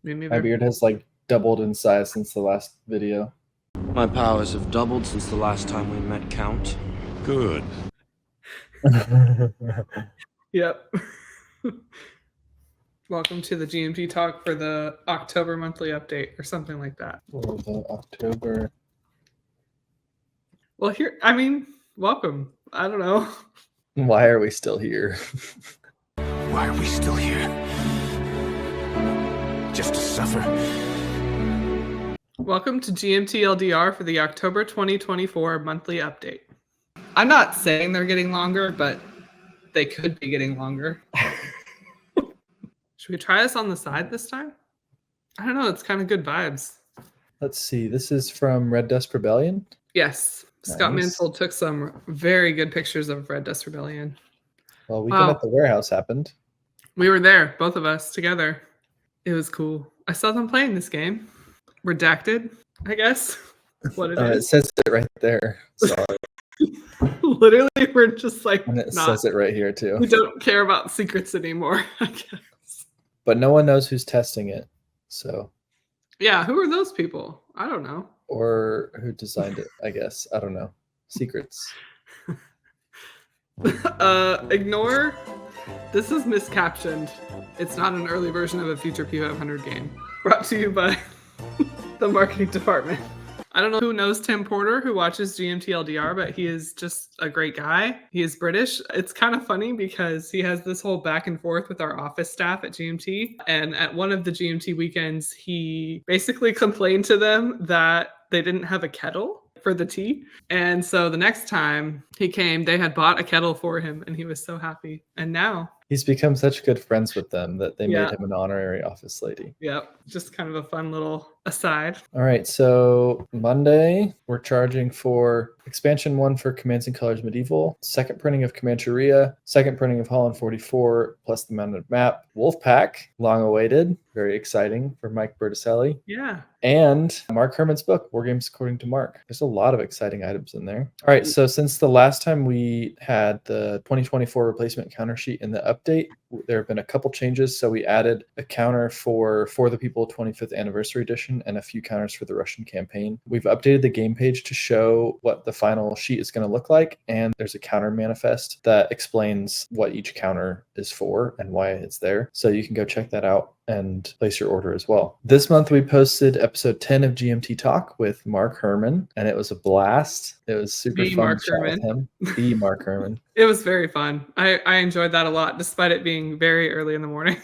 Me My neither. beard has like doubled in size since the last video. My powers have doubled since the last time we met, Count. Good. Yep. Welcome to the GMT talk for the October monthly update or something like that. For the October. Well, welcome. I don't know. Why are we still here? Why are we still here? Just to suffer? Welcome to GMTLDR for the October 2024 monthly update. I'm not saying they're getting longer, but they could be getting longer. Should we try this on the side this time? I don't know. It's kind of good vibes. Let's see. This is from Red Dust Rebellion. Yes. Scott Nice. Mansell took some very good pictures of Red Dust Rebellion. Well, Weekend at the Warehouse happened. We were there, both of us together. It was cool. I saw them playing this game. Redacted, I guess. What it It is. says it right there. Sorry. Literally, we're just like, And it says it right here too. We don't care about secrets anymore, I guess. But no one knows who's testing it. So. Yeah, who are those people? I don't know. Or who designed it, I guess. I don't know. Secrets. Ignore. This is miscaptioned. It's not an early version of a future P500 game. Brought to you by the marketing department. I don't know who knows Tim Porter, who watches GMTLDR, but he is just a great guy. He is British. It's kind of funny because he has this whole back and forth with our office staff at GMT. And at one of the GMT weekends, he basically complained to them that they didn't have a kettle for the tea. And so the next time he came, they had bought a kettle for him and he was so happy. And now he's become such good friends with them that they Yeah. made him an honorary office lady. Yep, just kind of a fun little aside. All right, so Monday, we're charging for expansion 1 for Commands and Colors Medieval, second printing of Comancheria, second printing of Holland 44, plus the mounted map, Wolfpack, long awaited, very exciting for Mike Berticelli, Yeah. and Mark Herman's book, War Games According to Mark. There's a lot of exciting items in there. All right, so since the last time we had the 2024 replacement counter sheet in the update, there have been a couple changes. So we added a counter for the People 25th Anniversary Edition and a few counters for the Russian campaign. We've updated the game page to show what the final sheet is going to look like, and there's a counter manifest that explains what each counter is for and why it's there. So you can go check that out and place your order as well. This month we posted episode 10 of GMT Talk with Mark Herman, and it was a blast. It was super The fun Mark to chat with Herman. him. The Mark Herman. It was very fun. I enjoyed that a lot, despite it being very early in the morning.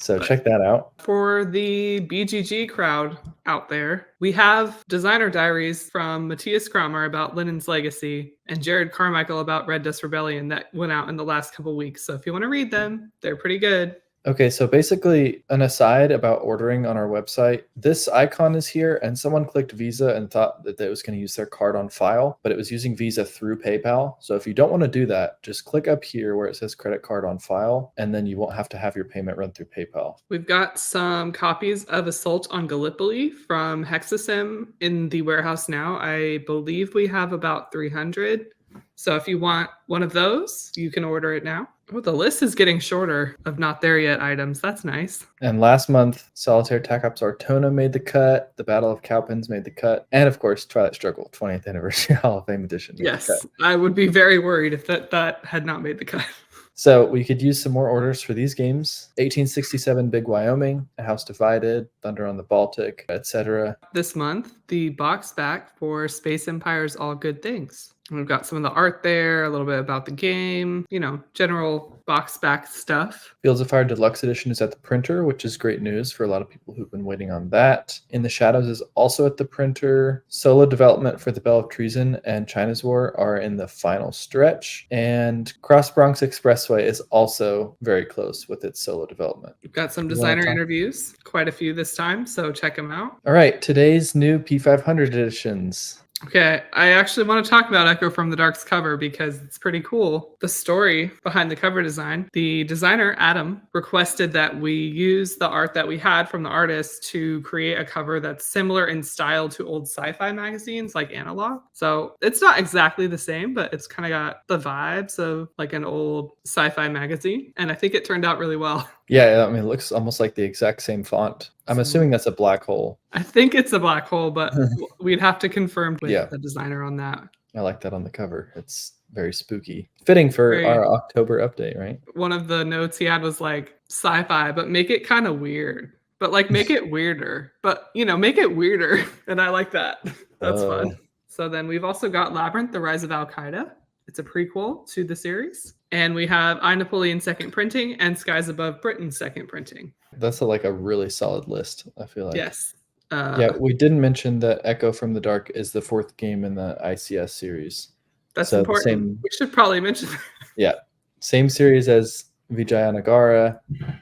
So check that out. For the BGG crowd out there, we have designer diaries from Matthias Kramer about Linen's Legacy and Jared Carmichael about Red Dust Rebellion that went out in the last couple weeks. So if you want to read them, they're pretty good. Okay, so basically an aside about ordering on our website. This icon is here and someone clicked Visa and thought that it was going to use their card on file, but it was using Visa through PayPal. So if you don't want to do that, just click up here where it says credit card on file, and then you won't have to have your payment run through PayPal. We've got some copies of Assault on Gallipoli from Hexasim in the warehouse now. I believe we have about 300. So if you want one of those, you can order it now. Oh, the list is getting shorter of not there yet items. That's nice. And last month, Solitaire Tac Ops Artona made the cut, the Battle of Cowpens made the cut, and of course, Twilight Struggle 20th Anniversary Hall of Fame Edition made Yes, the cut. I would be very worried if that had not made the cut. So we could use some more orders for these games. 1867 Big Wyoming, A House Divided, Thunder on the Baltic, etc. This month, the box back for Space Empire's All Good Things. We've got some of the art there, a little bit about the game, general box back stuff. Fields of Fire Deluxe Edition is at the printer, which is great news for a lot of people who've been waiting on that. In the Shadows is also at the printer. Solo development for the Bell of Treason and China's War are in the final stretch. And Cross Bronx Expressway is also very close with its solo development. We've got some designer interviews, quite a few this time, so check them out. All right, today's new P500 editions. Okay, I actually want to talk about Echo from the Dark's cover because it's pretty cool. The story behind the cover design. The designer, Adam, requested that we use the art that we had from the artist to create a cover that's similar in style to old sci-fi magazines like Analog. So it's not exactly the same, but it's kind of got the vibes of like an old sci-fi magazine. And I think it turned out really well. Yeah, I mean, it looks almost like the exact same font. I'm So- assuming that's a black hole. I think it's a black hole, but we'd have to confirm with Yeah. the designer on that. I like that on the cover. It's very spooky. Fitting for Very- our October update, right? One of the notes he had was like sci-fi, but make it kind of weird. But like make it weirder. But make it weirder. And I like that. That's fun. So then we've also got Labyrinth, The Rise of Al Qaeda. It's a prequel to the series. And we have I, Napoleon second printing and Skies Above Britain second printing. That's like a really solid list, I feel like. Yes. Yeah, we didn't mention that Echo from the Dark is the 4th game in the ICS series. That's So the important. same- We should probably mention that. Yeah, same series as Vijayanagara,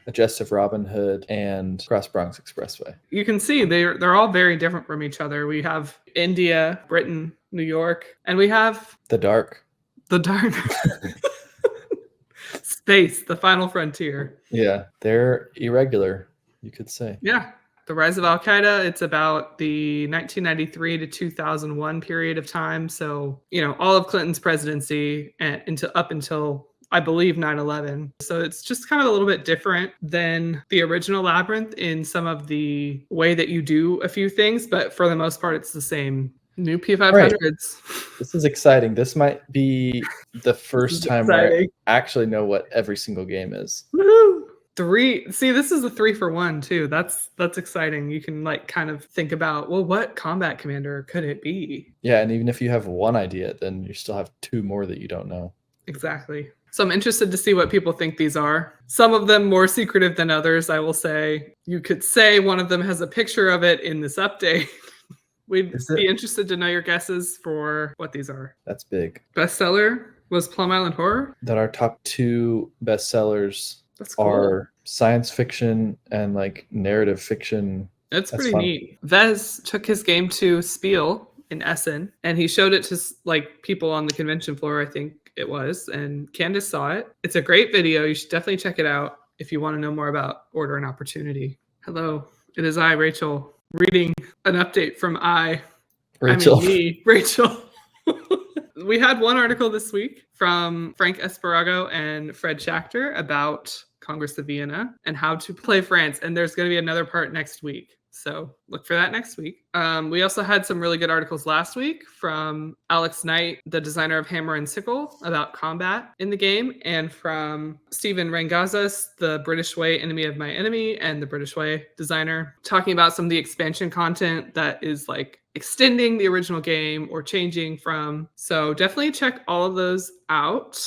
A Jest of Robin Hood, and Cross Bronx Expressway. You can see they're all very different from each other. We have India, Britain, New York, and we have The Dark. the dark space, the final frontier. Yeah, they're irregular, you could say. Yeah. The Rise of Al Qaeda, it's about the 1993 to 2001 period of time. So, all of Clinton's presidency and up until I believe 9/11. So it's just kind of a little bit different than the original Labyrinth in some of the way that you do a few things, but for the most part, it's the same. New P500s. This is exciting. This might be the first time where I exciting. actually know what every single game is. Woohoo! 3. See, this is a 3-for-1 too. That's exciting. You can kind of think about, well, what combat commander could it be? Yeah, and even if you have one idea, then you still have 2 more that you don't know. Exactly. So I'm interested to see what people think these are. Some of them more secretive than others, I will say. You could say one of them has a picture of it in this update. We'd be interested to know your guesses for what these are. That's big. Bestseller was Plum Island Horror. That our top 2 bestsellers That's cool. are science fiction and narrative fiction. That's That's pretty fun. neat. Vez took his game to Spiel in Essen, and he showed it to people on the convention floor, I think it was, and Candace saw it. It's a great video. You should definitely check it out if you want to know more about Order and Opportunity. Hello, it is I, Rachel, reading an update from Rachel. me, Rachel. We had one article this week from Frank Esparago and Fred Schachter about Congress of Vienna and how to play France. And there's going to be another part next week. So look for that next week. We also had some really good articles last week from Alex Knight, the designer of Hammer and Sickle, about combat in the game, and from Stephen Rangazas, the British Way Enemy of My Enemy and the British Way designer, talking about some of the expansion content that is extending the original game or changing from. So definitely check all of those out.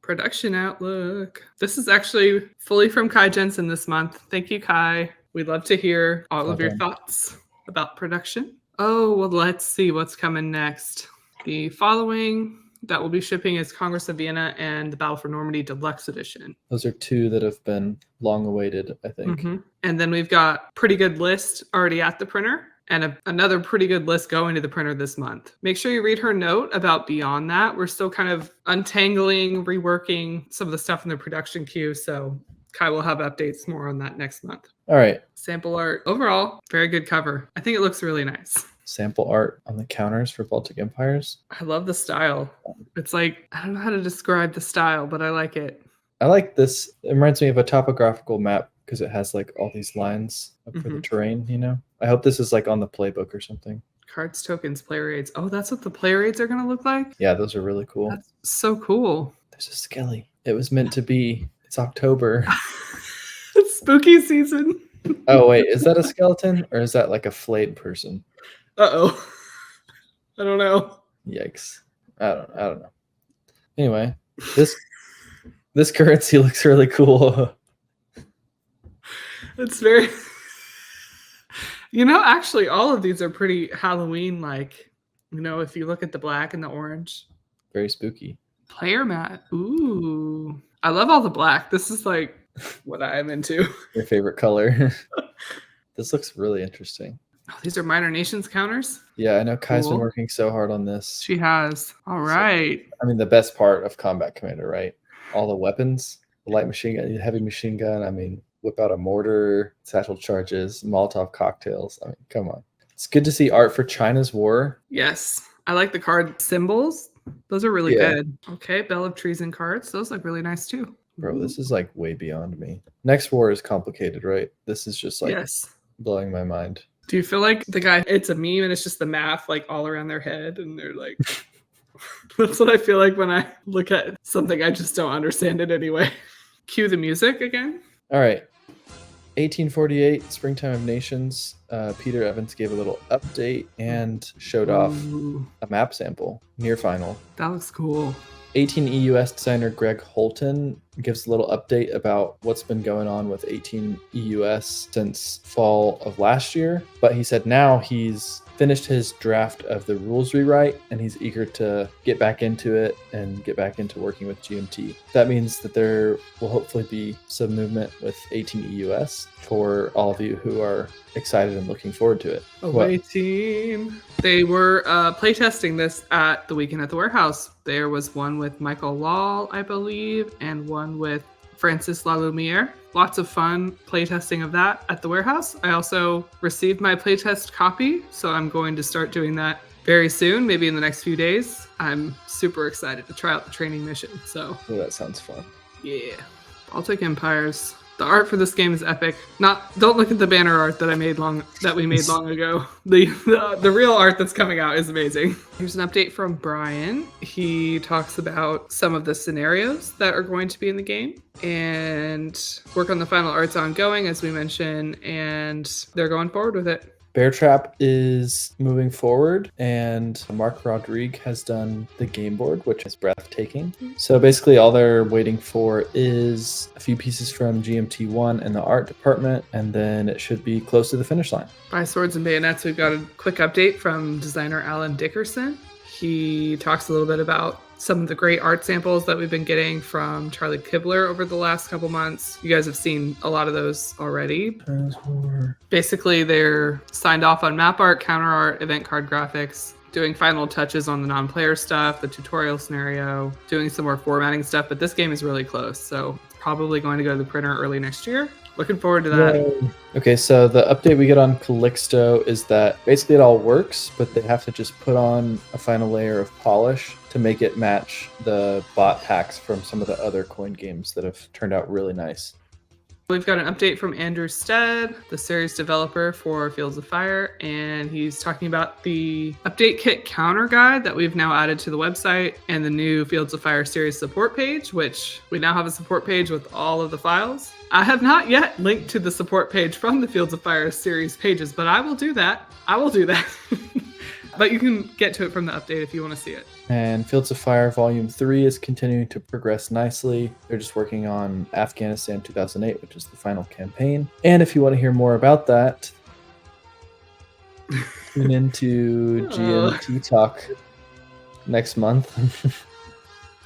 Production outlook. This is actually fully from Kai Jensen this month. Thank you, Kai. We'd love to hear all of your thoughts about production. Oh, well, let's see what's coming next. The following that will be shipping is Congress of Vienna and the Battle for Normandy Deluxe Edition. Those are 2 that have been long awaited, I think. And then we've got pretty good list already at the printer and another pretty good list going to the printer this month. Make sure you read her note about Beyond That. We're still kind of untangling, reworking some of the stuff in the production queue. So Kai will have updates more on that next month. All right. Sample art. Overall, very good cover. I think it looks really nice. Sample art on the counters for Baltic Empires. I love the style. It's I don't know how to describe the style, but I like it. I like this. It reminds me of a topographical map because it has all these lines for the terrain, I hope this is on the playbook or something. Cards, tokens, player aids. Oh, that's what the player aids are going to look like? Yeah, those are really cool. That's so cool. There's a skelly. It was meant to be. It's October. It's spooky season. Oh, wait. Is that a skeleton or is that a flayed person? Uh-oh. I don't know. Yikes. I don't know. Anyway, this currency looks really cool. It's very... actually, all of these are pretty Halloween-like. If you look at the black and the orange. Very spooky. Player mat. Ooh. I love all the black. This is what I'm into. Your favorite color. This looks really interesting. Oh, these are Minor Nations counters. Yeah, I know Kai's been Cool. working so hard on this. She has. All right. The best part of Combat Commander, right? All the weapons, the light machine gun, heavy machine gun. Whip out a mortar, satchel charges, Molotov cocktails. Come on. It's good to see art for China's war. Yes. I like the card symbols. Those are really Yeah. good. Okay. Bell of Trees and cards. Those look really nice too. Bro, this is like way beyond me. Next war is complicated, right? This is just like Yes. blowing my mind. Do you feel like the guy, it's a meme and it's just the math like all around their head and they're like, that's what I feel like when I look at something, I just don't understand it anyway. Cue the music again. All right. 1848, Springtime of Nations. Peter Evans gave a little update and showed off Ooh, a map sample near final. that looks cool. 18 EUS designer Greg Holton gives a little update about what's been going on with 18 EUS since fall of last year. But he said now he's finished his draft of the rules rewrite and he's eager to get back into it and get back into working with GMT. That means that there will hopefully be some movement with 18 EUS for all of you who are excited and looking forward to it. Away team. They were playtesting this at the Weekend at the Warehouse. There was one with Michael Law, I believe, and one with Francis Lalumiere. Lots of fun playtesting of that at the warehouse. I also received my playtest copy, so I'm going to start doing that very soon, maybe in the next few days. I'm super excited to try out the training mission. So Oh, that sounds fun. yeah, Baltic Empires. The art for this game is epic. Don't look at the banner art that we made long ago. The real art that's coming out is amazing. Here's an update from Brian. He talks about some of the scenarios that are going to be in the game, and work on the final art's ongoing, as we mentioned, and they're going forward with it. Bear Trap is moving forward, and Mark Rodrigue has done the game board, which is breathtaking. So basically, all they're waiting for is a few pieces from GMT1 and the art department, and then it should be close to the finish line. By Swords and Bayonets, we've got a quick update from designer Alan Dickerson. He talks a little bit about some of the great art samples that we've been getting from Charlie Kibler over the last couple months. You guys have seen a lot of those already. Basically, they're signed off on map art, counter art, event card graphics, doing final touches on the non-player stuff, the tutorial scenario, doing some more formatting stuff, but this game is really close, so it's probably going to go to the printer early next year. Looking forward to that. Yay. Okay, so the update we get on Calixto is that basically it all works, but they have to just put on a final layer of polish to make it match the bot packs from some of the other coin games that have turned out really nice. We've got an update from Andrew Stead, the series developer for Fields of Fire, and he's talking about the update kit counter guide that we've now added to the website and the new Fields of Fire series support page, which we now have a support page with all of the files. I have not yet linked to the support page from the Fields of Fire series pages, but I will do that. But you can get to it from the update if you want to see it. And Fields of Fire Volume 3 is continuing to progress nicely. They're just working on Afghanistan 2008, which is the final campaign. And if you want to hear more about that, tune into GMT Talk next month.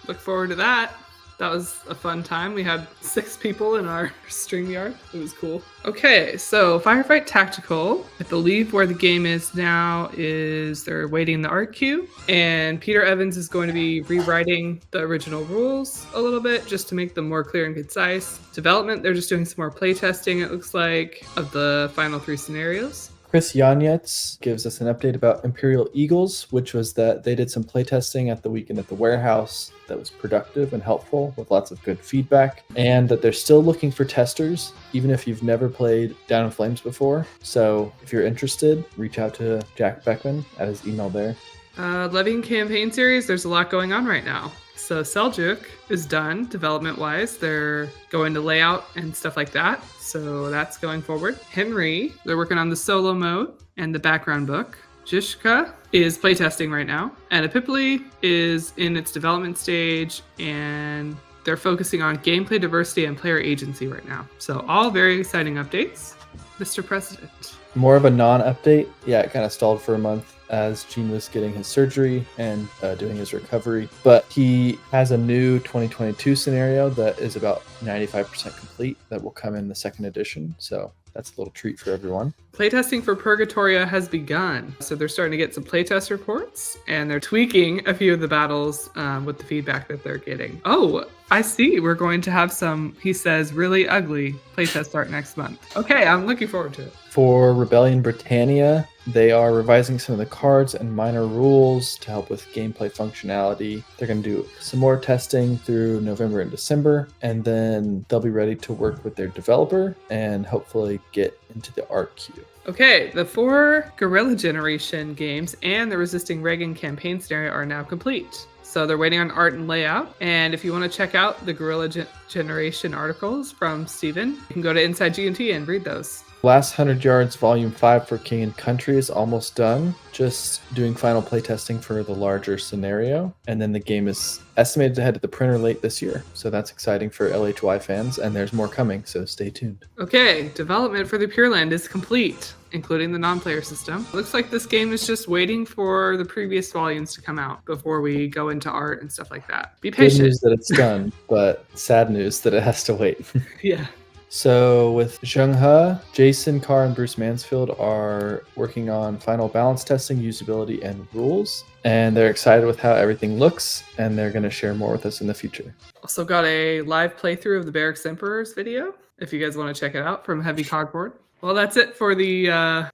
Look forward to that. That was a fun time. We had 6 people in our StreamYard. It was cool. Okay, so Firefight Tactical. I believe where the game is now is they're waiting the art queue. And Peter Evans is going to be rewriting the original rules a little bit just to make them more clear and concise. Development, they're just doing some more playtesting, it looks like, of the final 3 scenarios. Chris Yanetz gives us an update about Imperial Eagles, which was that they did some playtesting at the Weekend at the Warehouse that was productive and helpful with lots of good feedback, and that they're still looking for testers, even if you've never played Down in Flames before. So if you're interested, reach out to Jack Beckman at his email there. Levying campaign series, there's a lot going on right now. So Seljuk is done development-wise. They're going to layout and stuff like that. So that's going forward. Henry, they're working on the solo mode and the background book. Jishka is playtesting right now. And Epipoli is in its development stage, and they're focusing on gameplay diversity and player agency right now. So all very exciting updates. Mr. President. More of a non-update. Yeah, it kind of stalled for a month as Gene was getting his surgery and doing his recovery. But he has a new 2022 scenario that is about 95% complete that will come in the second edition. So that's a little treat for everyone. Playtesting for Purgatoria has begun. So they're starting to get some playtest reports, and they're tweaking a few of the battles with the feedback that they're getting. Oh, I see. We're going to have some, he says, really ugly playtest art next month. Okay, I'm looking forward to it. For Rebellion Britannia, They are revising some of the cards and minor rules to help with gameplay functionality. They're going to do some more testing through November and December, and then they'll be ready to work with their developer and hopefully get into the art queue. Okay, the 4 Guerrilla Generation games and the Resisting Reagan campaign scenario are now complete. So they're waiting on art and layout. And if you want to check out the Guerrilla Generation articles from Steven, you can go to Inside GMT and read those. Last 100 Yards Volume 5 for King and Country is almost done. Just doing final playtesting for the larger scenario. And then the game is estimated to head to the printer late this year. So that's exciting for LHY fans, and there's more coming, so stay tuned. Okay, development for the Pure Land is complete, including the non-player system. Looks like this game is just waiting for the previous volumes to come out before we go into art and stuff like that. Be Good patient. news that it's done, but sad news that it has to wait. Yeah. So with Zheng He, Jason Carr, and Bruce Mansfield are working on final balance testing, usability, and rules. And they're excited with how everything looks, and they're going to share more with us in the future. Also got a live playthrough of the Barracks Emperors video, if you guys want to check it out, from Heavy Cardboard. Well, that's it for the...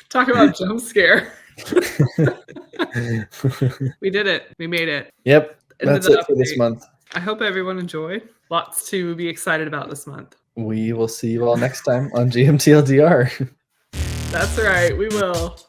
Talk about jump scare. We did it. We made it. Yep, End of that's the it for this update. month. I hope everyone enjoyed. Lots to be excited about this month. We will see you all next time on GMTLDR. That's right. We will.